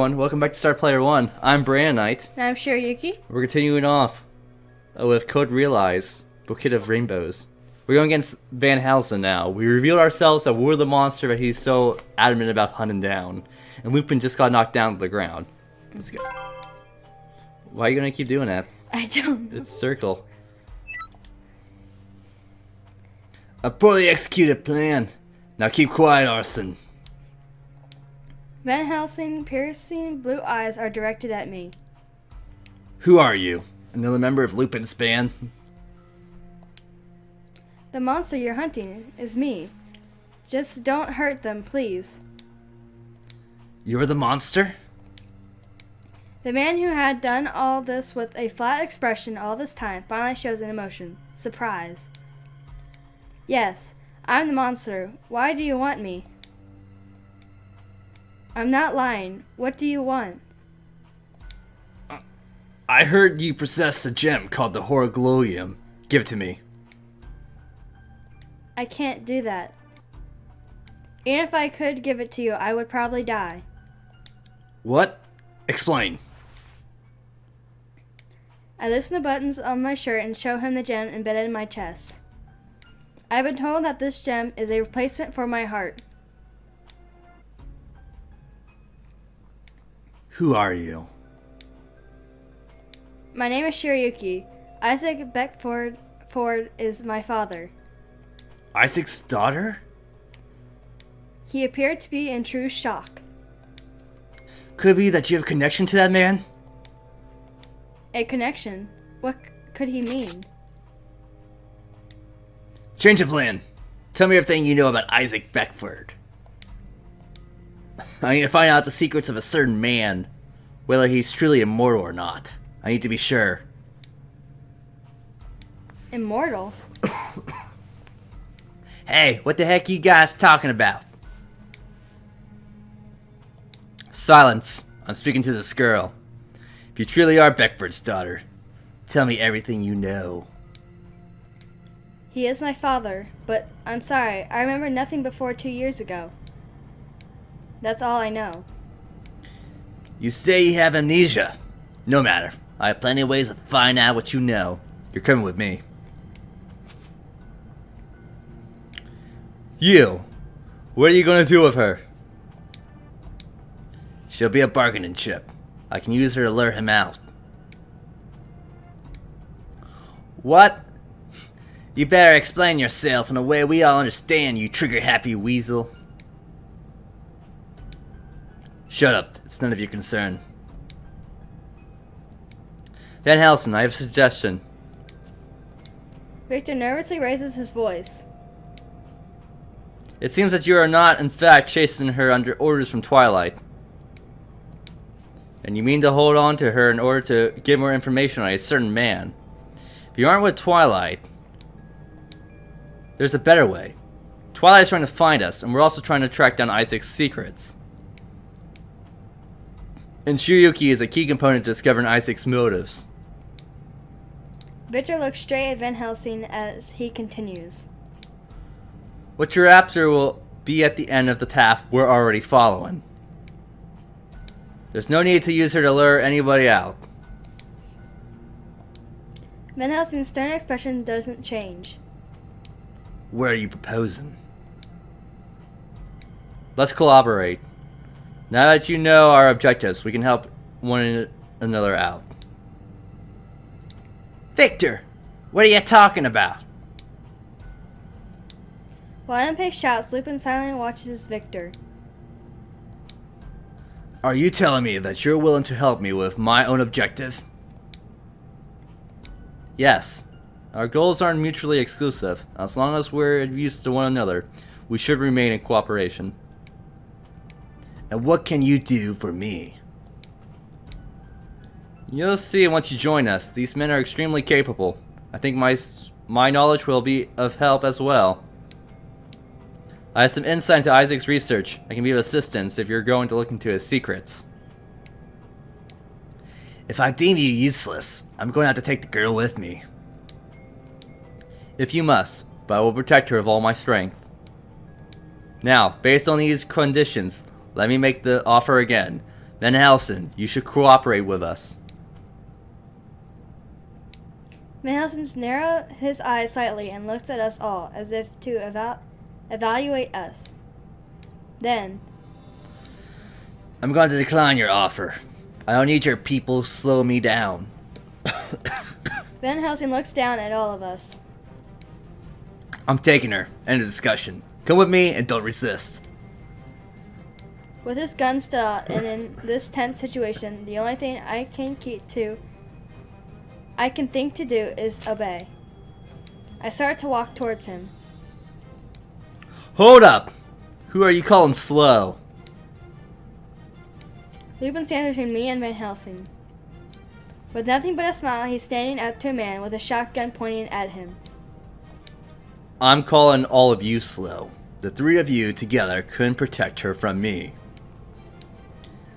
everyone, welcome back to Star Player 1. I'm Knight. And I'm Shirayuki. We're continuing off with Code Realize, Bouquet of Rainbows. We're going against Van Helsing now. We revealed ourselves that we're the monster that he's so adamant about hunting down. And Lupin just got knocked down to the ground. Let's go. Why are you going to keep doing that? I don't know. It's circle. A poorly executed plan. Now keep quiet, Arson. Van Helsing's piercing blue eyes are directed at me. Who are you? Another member of Lupin's band? The monster you're hunting is me. Just don't hurt them, please. You're the monster? The man who had done all this with a flat expression all this time finally shows an emotion. Surprise. Yes, I'm the monster. Why do you want me? I'm not lying. What do you want? I heard you possess a gem called the Horogloium. Give it to me. I can't do that. Even if I could give it to you, I would probably die. What? Explain. I loosen the buttons on my shirt and show him the gem embedded in my chest. I've been told that this gem is a replacement for my heart. Who are you? My name is Shirayuki. Isaac Beckford is my father. Isaac's daughter? He appeared to be in true shock. Could it be that you have a connection to that man? A connection? What could he mean? Change of plan. Tell me everything you know about Isaac Beckford. I need to find out the secrets of a certain man. Whether he's truly immortal or not. I need to be sure. Immortal? Hey, what the heck are you guys talking about? Silence. I'm speaking to this girl. If you truly are Beckford's daughter, tell me everything you know. He is my father, but I'm sorry, I remember nothing before 2 years ago. That's all I know. You say you have amnesia. No matter. I have plenty of ways to find out what you know. You're coming with me. You. What are you going to do with her? She'll be a bargaining chip. I can use her to lure him out. What? You better explain yourself in a way we all understand, you trigger-happy weasel. Shut up. It's none of your concern. Van Helsing, I have a suggestion. Victor nervously raises his voice. It seems that you are not, in fact, chasing her under orders from Twilight. And you mean to hold on to her in order to get more information on a certain man. If you aren't with Twilight, there's a better way. Twilight's trying to find us, and we're also trying to track down Isaac's secrets. And Shirayuki is a key component to discovering Isaac's motives. Victor looks straight at Van Helsing as he continues. What you're after will be at the end of the path we're already following. There's no need to use her to lure anybody out. Van Helsing's stern expression doesn't change. What are you proposing? Let's collaborate. Now that you know our objectives, we can help one another out. Victor! What are you talking about? While Unpaid shouts, Lupin silently watches Victor. Are you telling me that you're willing to help me with my own objective? Yes. Our goals aren't mutually exclusive. As long as we're used to one another, we should remain in cooperation. And what can you do for me? You'll see once you join us. These men are extremely capable. I think my knowledge will be of help as well. I have some insight into Isaac's research. I can be of assistance if you're going to look into his secrets. If I deem you useless, I'm going to have to take the girl with me. If you must, but I will protect her with all my strength. Now, based on these conditions, let me make the offer again. Van Helsing, you should cooperate with us. Van Helsing narrows his eyes slightly and looks at us all, as if to evaluate us. Then, I'm going to decline your offer. I don't need your people slow me down. Van Helsing looks down at all of us. I'm taking her. End of discussion. Come with me and don't resist. With his gun still out and in this tense situation, the only thing I can think to do is obey. I start to walk towards him. Hold up! Who are you calling slow? Lupin stands between me and Van Helsing. With nothing but a smile, he's standing up to a man with a shotgun pointing at him. I'm calling all of you slow. The three of you together couldn't protect her from me.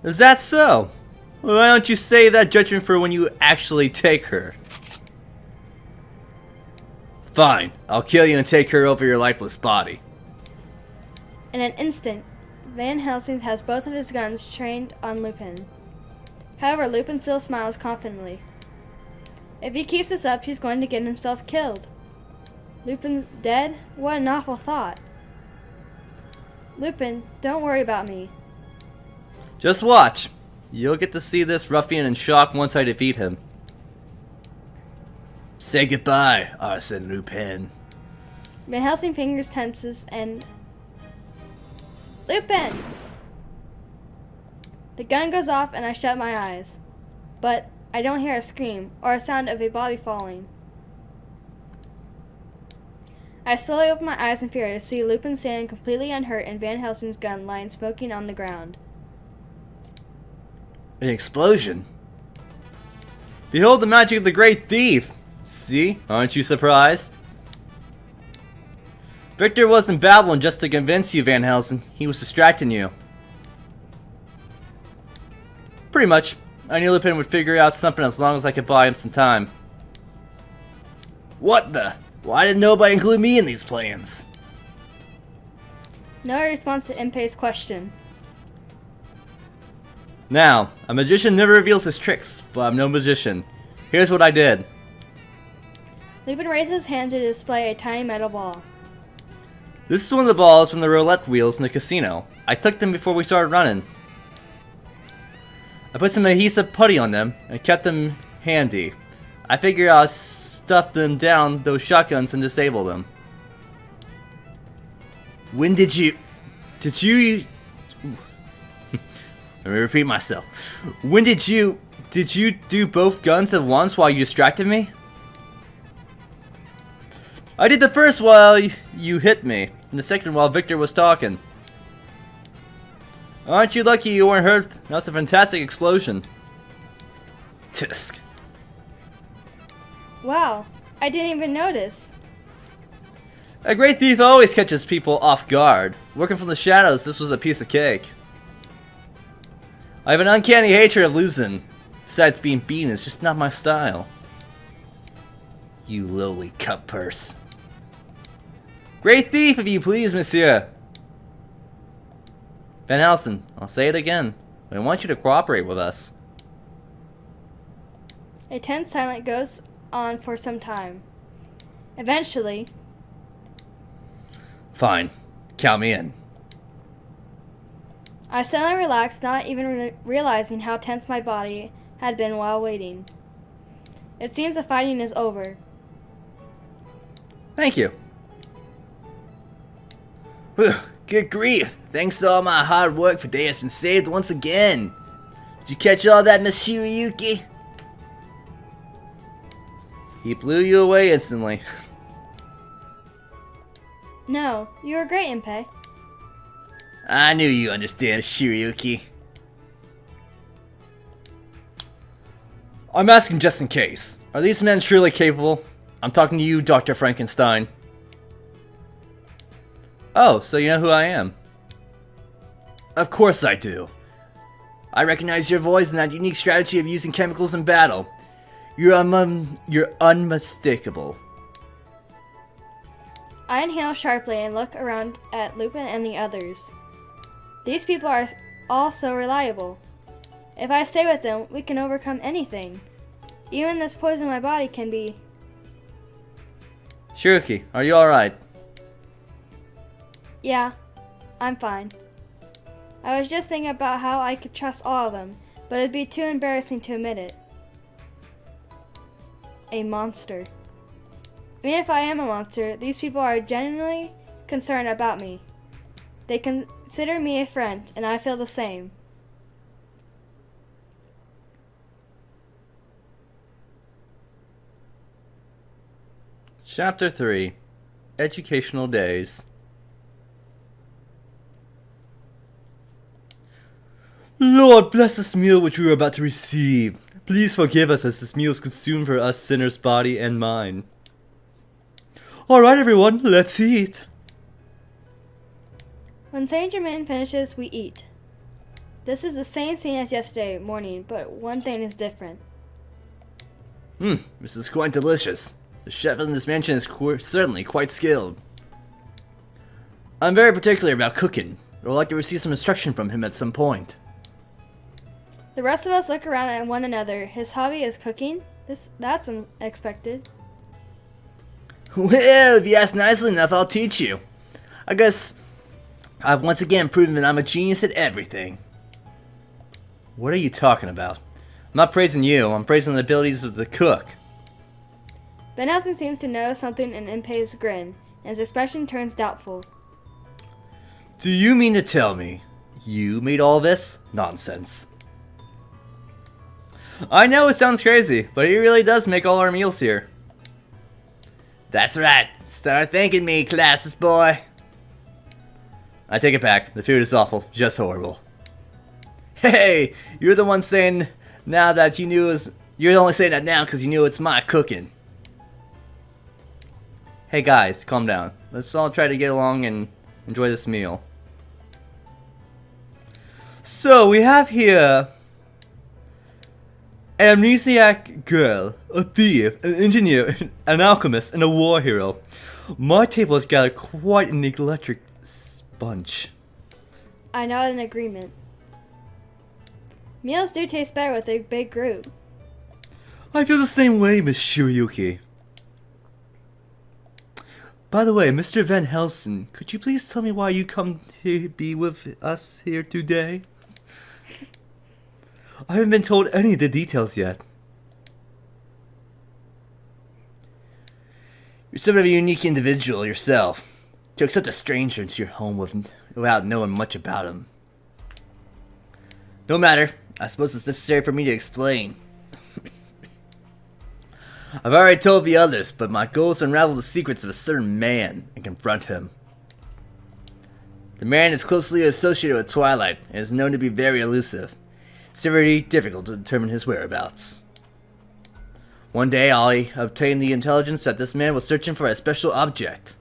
Is that so? Why don't you save that judgment for when you actually take her? Fine, I'll kill you and take her over your lifeless body. In an instant, Van Helsing has both of his guns trained on Lupin. However, Lupin still smiles confidently. If he keeps this up, he's going to get himself killed. Lupin dead? What an awful thought. Lupin, don't worry about me. Just watch. You'll get to see this ruffian in shock once I defeat him. Say goodbye, Arsène Lupin. Van Helsing fingers tenses and... Lupin! The gun goes off and I shut my eyes. But I don't hear a scream or a sound of a body falling. I slowly open my eyes in fear to see Lupin standing completely unhurt and Van Helsing's gun lying smoking on the ground. An explosion? Behold the magic of the great thief! See? Aren't you surprised? Victor wasn't babbling just to convince you, Van Helsing. He was distracting you. Pretty much. I knew Lupin would figure out something as long as I could buy him some time. What the? Why did nobody include me in these plans? No response to Impei's question. Now, a magician never reveals his tricks, but I'm no magician. Here's what I did. Lupin raises his hand to display a tiny metal ball. This is one of the balls from the roulette wheels in the casino. I took them before we started running. I put some adhesive putty on them and kept them handy. I figured I'll stuff them down those shotguns and disable them. When did you... Let me repeat myself. When did you do both guns at once while you distracted me? I did the first while you hit me, and the second while Victor was talking. Aren't you lucky you weren't hurt? That was a fantastic explosion. Tisk. Wow, I didn't even notice. A great thief always catches people off guard. Working from the shadows, this was a piece of cake. I have an uncanny hatred of losing. Besides, being beaten is just not my style. You lowly cup purse. Great thief, if you please, monsieur. Van Helsing, I'll say it again. I want you to cooperate with us. A tense silence goes on for some time. Eventually... Fine. Count me in. I suddenly relaxed, not even realizing how tense my body had been while waiting. It seems the fighting is over. Thank you. Whew, good grief. Thanks to all my hard work, the day has been saved once again. Did you catch all that, Miss Shirayuki? He blew you away instantly. No, you were great, Impei. I knew you understand, Shirayuki. I'm asking just in case. Are these men truly capable? I'm talking to you, Dr. Frankenstein. Oh, so you know who I am? Of course I do. I recognize your voice and that unique strategy of using chemicals in battle. You're unmistakable. I inhale sharply and look around at Lupin and the others. These people are all so reliable. If I stay with them, we can overcome anything. Even this poison in my body can be... Shirayuki, are you alright? Yeah, I'm fine. I was just thinking about how I could trust all of them, but it'd be too embarrassing to admit it. A monster. Even if I am a monster, these people are genuinely concerned about me. They consider me a friend, and I feel the same. Chapter 3 Educational Days. Lord, bless this meal which we are about to receive. Please forgive us as this meal is consumed for us sinners' body and mind. Alright everyone, let's eat. When Saint Germain finishes, we eat. This is the same scene as yesterday morning, but one thing is different. This is quite delicious. The chef in this mansion is certainly quite skilled. I'm very particular about cooking. I would like to receive some instruction from him at some point. The rest of us look around at one another. His hobby is cooking? That's unexpected. Well, if you ask nicely enough, I'll teach you. I guess I've once again proven that I'm a genius at everything. What are you talking about? I'm not praising you, I'm praising the abilities of the cook. Van Helsing seems to notice something in Impei's grin, and his expression turns doubtful. Do you mean to tell me you made all this? Nonsense. I know it sounds crazy, but he really does make all our meals here. That's right. Start thanking me, classes boy. I take it back. The food is awful. Just horrible. Hey, you're the one saying now that you knew it was... You're only saying that now because you knew it's my cooking. Hey guys, calm down. Let's all try to get along and enjoy this meal. So, we have here... an amnesiac girl, a thief, an engineer, an alchemist, and a war hero. My table has gathered quite an eclectic bunch. I nod in agreement. Meals do taste better with a big group. I feel the same way, Miss Shirayuki. By the way, Mr. Van Helsing, could you please tell me why you come to be with us here today? I haven't been told any of the details yet. You're somewhat of a unique individual yourself. To accept a stranger into your home without knowing much about him. No matter. I suppose it's necessary for me to explain. I've already told the others, but my goal is to unravel the secrets of a certain man and confront him. The man is closely associated with Twilight and is known to be very elusive. It's very difficult to determine his whereabouts. One day I obtained the intelligence that this man was searching for a special object.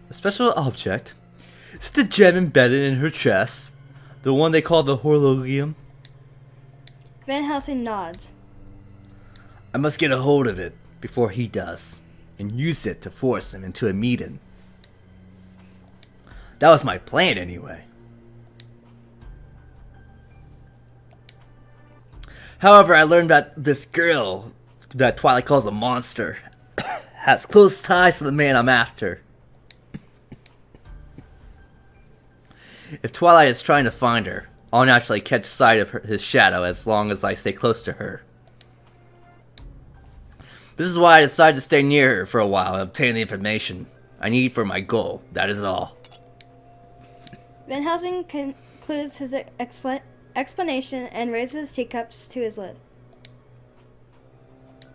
A special object? Is it the gem embedded in her chest? The one they call the horologium? Van Helsing nods. I must get a hold of it before he does, and use it to force him into a meeting. That was my plan anyway. However, I learned that this girl that Twilight calls a monster has close ties to the man I'm after. If Twilight is trying to find her, I'll naturally catch sight of his shadow as long as I stay close to her. This is why I decided to stay near her for a while and obtain the information I need for my goal, that is all. Van Helsing concludes his explanation and raises his teacups to his lips.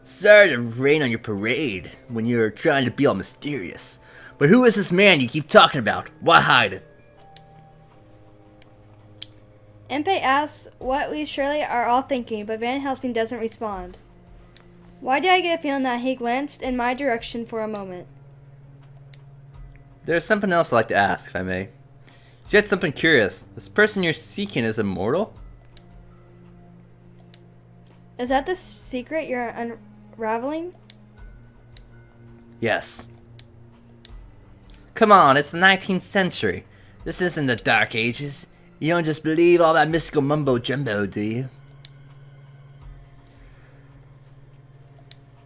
Sorry to rain on your parade when you're trying to be all mysterious, but who is this man you keep talking about? Why hide it? Impei asks what we surely are all thinking, but Van Helsing doesn't respond. Why do I get a feeling that he glanced in my direction for a moment? There's something else I'd like to ask, if I may. Just something curious. This person you're seeking is immortal? Is that the secret you're unraveling? Yes. Come on, it's the 19th century. This isn't the Dark Ages. You don't just believe all that mystical mumbo jumbo, do you?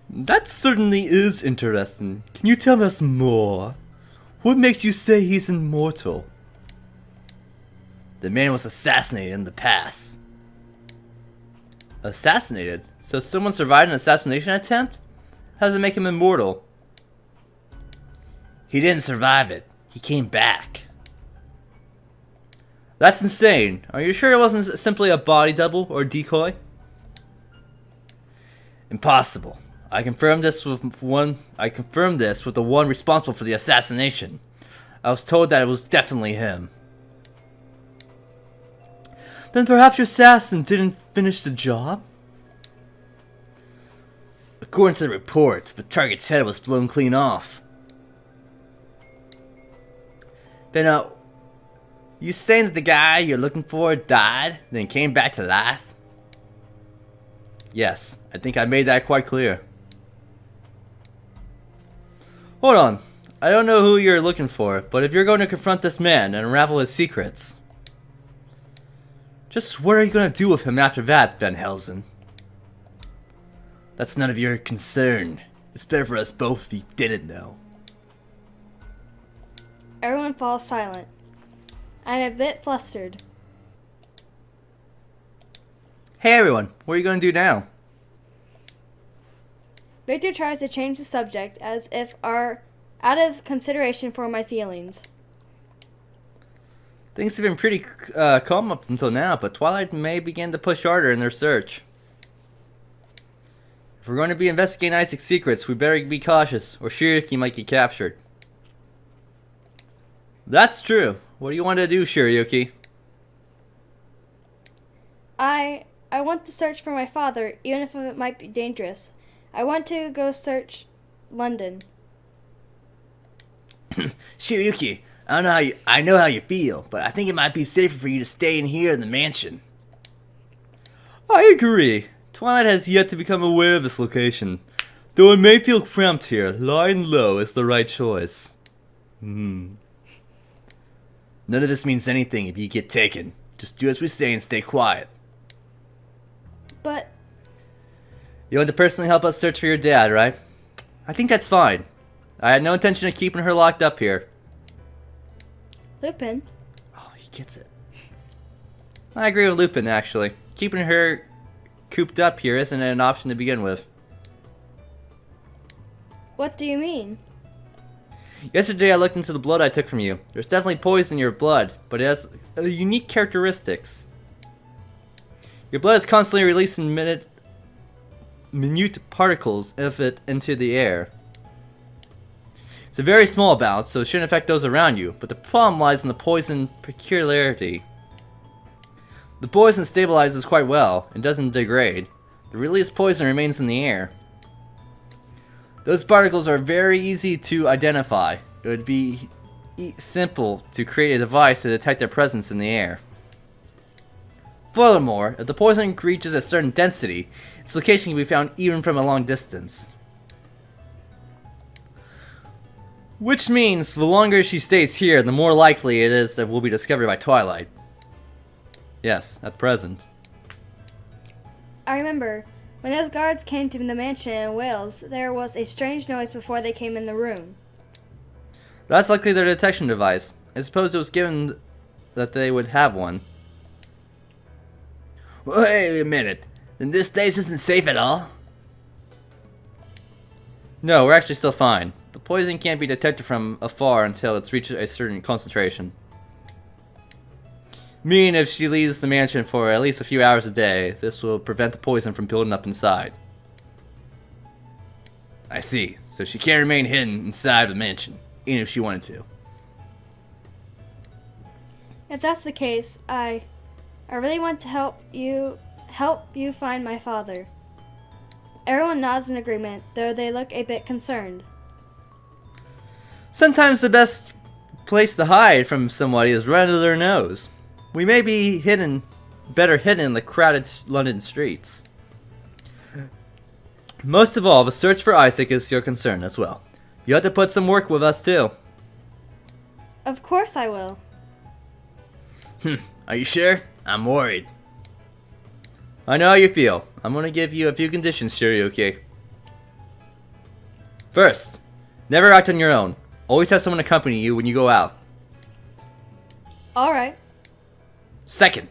That certainly is interesting. Can you tell us more? What makes you say he's immortal? The man was assassinated in the past. Assassinated? So someone survived an assassination attempt? How does it make him immortal? He didn't survive it. He came back. That's insane. Are you sure it wasn't simply a body double or decoy? Impossible. I confirmed this with the one responsible for the assassination. I was told that it was definitely him. Then perhaps your assassin didn't finish the job? According to the report, the target's head was blown clean off. Then, you saying that the guy you're looking for died, then came back to life? Yes, I think I made that quite clear. Hold on, I don't know who you're looking for, but if you're going to confront this man and unravel his secrets, just what are you going to do with him after that, Van Helsing? That's none of your concern. It's better for us both if you didn't know. Everyone falls silent. I'm a bit flustered. Hey everyone, what are you going to do now? Victor tries to change the subject as if out of consideration for my feelings. Things have been pretty calm up until now, but Twilight may begin to push harder in their search. If we're going to be investigating Isaac's secrets, we better be cautious, or Shirayuki might get captured. That's true. What do you want to do, Shirayuki? I want to search for my father, even if it might be dangerous. I want to go search London. Shirayuki, I know how you feel, but I think it might be safer for you to stay in here in the mansion. I agree. Twilight has yet to become aware of this location. Though it may feel cramped here, lying low is the right choice. None of this means anything if you get taken. Just do as we say and stay quiet. But... You want to personally help us search for your dad, right? I think that's fine. I had no intention of keeping her locked up here. Lupin? Oh, he gets it. I agree with Lupin, actually. Keeping her cooped up here isn't an option to begin with. What do you mean? Yesterday I looked into the blood I took from you. There's definitely poison in your blood, but it has unique characteristics. Your blood is constantly releasing minute particles of it into the air. It's a very small amount, so it shouldn't affect those around you, but the problem lies in the poison peculiarity. The poison stabilizes quite well and doesn't degrade. The released poison remains in the air. Those particles are very easy to identify. It would be simple to create a device to detect their presence in the air. Furthermore, if the poison reaches a certain density, its location can be found even from a long distance. Which means, the longer she stays here, the more likely it is that we'll be discovered by Twilight. Yes, at present. I remember, when those guards came to the mansion in Wales, there was a strange noise before they came in the room. That's likely their detection device. I suppose it was given that they would have one. Wait a minute. Then this place isn't safe at all? No, we're actually still fine. The poison can't be detected from afar until it's reached a certain concentration. Meaning if she leaves the mansion for at least a few hours a day, this will prevent the poison from building up inside. I see. So she can't remain hidden inside the mansion, even if she wanted to. If that's the case, I really want to help you find my father. Everyone nods in agreement, though they look a bit concerned. Sometimes the best place to hide from somebody is right under their nose. We may be better hidden in the crowded London streets. Most of all, the search for Isaac is your concern as well. You have to put some work with us too. Of course I will. Are you sure? I'm worried. I know how you feel. I'm gonna give you a few conditions, Shirayuki. First, never act on your own. Always have someone accompany you when you go out. Alright. Second,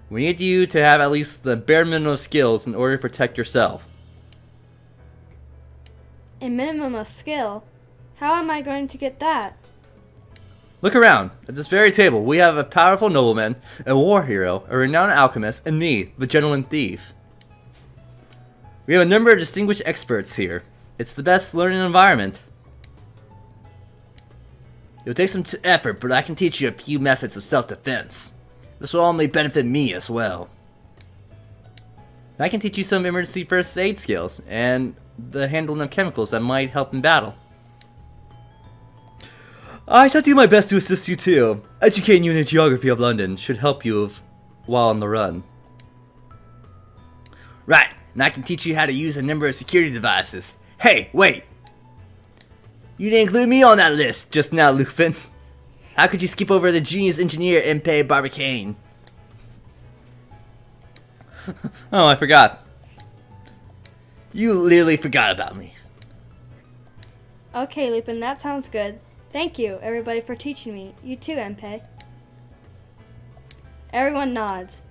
we need you to have at least the bare minimum of skills in order to protect yourself. A minimum of skill? How am I going to get that? Look around. At this very table, we have a powerful nobleman, a war hero, a renowned alchemist, and me, the gentleman thief. We have a number of distinguished experts here. It's the best learning environment. It'll take some effort, but I can teach you a few methods of self-defense. This will only benefit me as well. I can teach you some emergency first aid skills, and the handling of chemicals that might help in battle. I shall do my best to assist you too. Educating you in the geography of London should help you while on the run. Right, and I can teach you how to use a number of security devices. Hey, wait! You didn't include me on that list just now, Lupin. How could you skip over the genius engineer Impey Barbicane? Oh, I forgot. You literally forgot about me. Okay, Lupin, that sounds good. Thank you, everybody, for teaching me. You too, Impey. Everyone nods.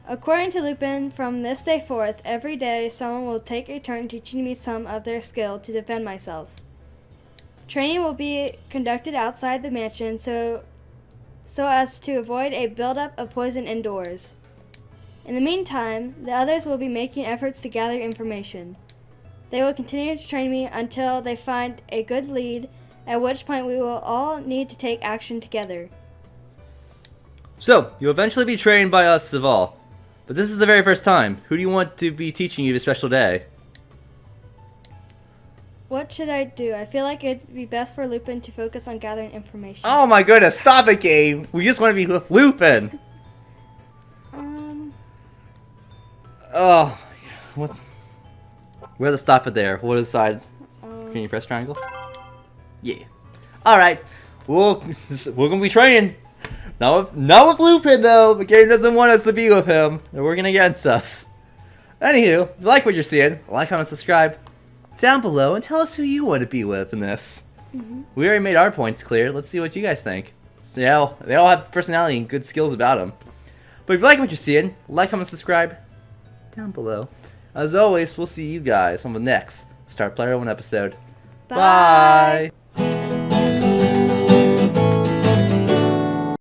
According to Lupin, from this day forth, every day someone will take a turn teaching me some of their skill to defend myself. Training will be conducted outside the mansion so as to avoid a buildup of poison indoors. In the meantime, the others will be making efforts to gather information. They will continue to train me until they find a good lead, at which point we will all need to take action together. So, you'll eventually be trained by us of all. But this is the very first time. Who do you want to be teaching you this special day? What should I do? I feel like it'd be best for Lupin to focus on gathering information. Oh my goodness, stop it, Gabe! We just want to be with Lupin! Oh, what's... We're to stop it there. We'll decide. Can you press triangle? Yeah. Alright. We're gonna be training. Not with Lupin though. The game doesn't want us to be with him. They're working against us. Anywho, if you like what you're seeing, like, comment, subscribe down below and tell us who you want to be with in this. We already made our points clear. Let's see what you guys think. So yeah, they all have personality and good skills about them. But if you like what you're seeing, like, comment, subscribe down below. As always, we'll see you guys on the next Start Player 1 episode. Bye.